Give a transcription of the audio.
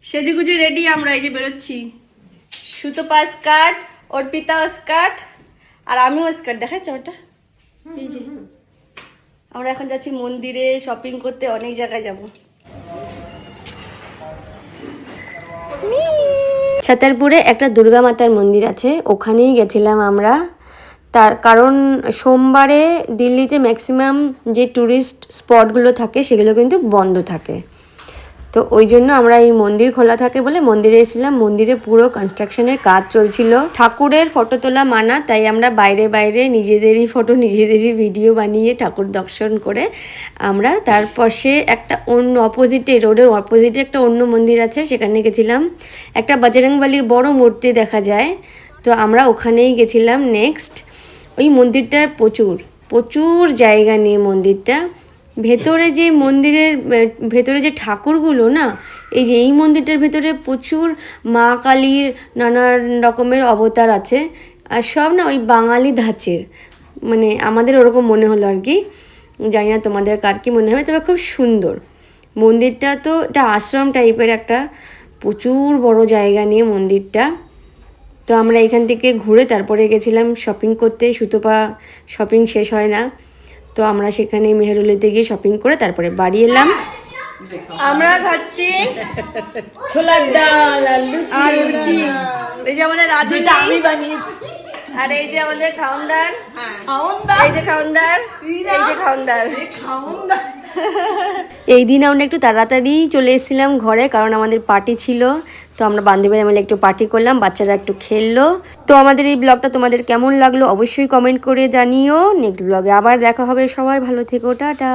সেজেগুজে ready আমরা, এই যে বেরোচ্ছি। সুতপা স্কার্ট, অর্পিতা স্কার্ট, আর আমিও স্কার্ট। দেখাচ্ছ ওটা? এই যে আমরা এখন যাচ্ছি মন্দিরে শপিং করতে, অনেক জায়গায় যাব। ছাতারপুরে একটা দুর্গা মাতার মন্দির আছে, ওখানেই গেছিলাম আমরা। তার কারণ সোমবারে দিল্লিতে ম্যাক্সিমাম যে ট্যুরিস্ট স্পটগুলো থাকে সেগুলো কিন্তু বন্ধ থাকে, তো ওই জন্য আমরা এই মন্দির খোলা থাকে বলে মন্দিরে এসেছিলাম। মন্দিরে পুরো কনস্ট্রাকশনের কাজ চলছিল, ঠাকুরের ফটো তোলা মানা, তাই আমরা বাইরে বাইরে নিজেদেরই ফটো নিজেদেরই ভিডিও বানিয়ে ঠাকুর দর্শন করে আমরা তার পাশে একটা অন্য অপোজিটে, রোডের অপোজিটে একটা অন্য মন্দির আছে, সেখানে গেছিলাম। একটা বজরংবলীর বড় মূর্তি দেখা যায়, তো আমরা ওখানেই গেছিলাম নেক্সট। ওই মন্দিরটায় প্রচুর প্রচুর জায়গা নিয়ে মন্দিরটা। ভেতরে যে মন্দিরের ভেতরে যে ঠাকুরগুলো না, এই যে এই মন্দিরটার ভেতরে প্রচুর মা কালীর নানান রকমের অবতার আছে, আর সব না ওই বাঙালি ধাঁচের, মানে আমাদের ওরকম মনে হলো আর কি। জানি না তোমাদের কার কি মনে হবে, তবে খুব সুন্দর মন্দিরটা। তো এটা আশ্রম টাইপের একটা, প্রচুর বড় জায়গা নিয়ে মন্দিরটা। তো আমরা এখান থেকে ঘুরে তারপরে গেছিলাম শপিং করতে। সুতপা শপিং শেষ হয় না, তো আমরা সেখানে মেহেরুলিতে গিয়ে শপিং করে তারপরে বাড়ি এলাম। আমরা খাচ্ছি ছোলার ডাল আর লুচি। এই যে আমাদের রাজু, আমি বানিয়েছি। আর এই যে আমাদের খাউনদার, এই যে খাউনদার, এই যে খাউনদার। এই দিন আমরা একটু তাড়াতাড়ি চলে এসেছিলাম ঘরে, কারণ আমাদের পার্টি ছিল। তো আমরা বান্ধবীরা মিলে একটু পার্টি করলাম, বাচ্চারা একটু খেললো। তো আমাদের এই ব্লগটা তোমাদের কেমন লাগলো অবশ্যই কমেন্ট করে জানিও। নেক্সট ব্লগে আবার দেখা হবে, সবাই ভালো থেকো, টাটা।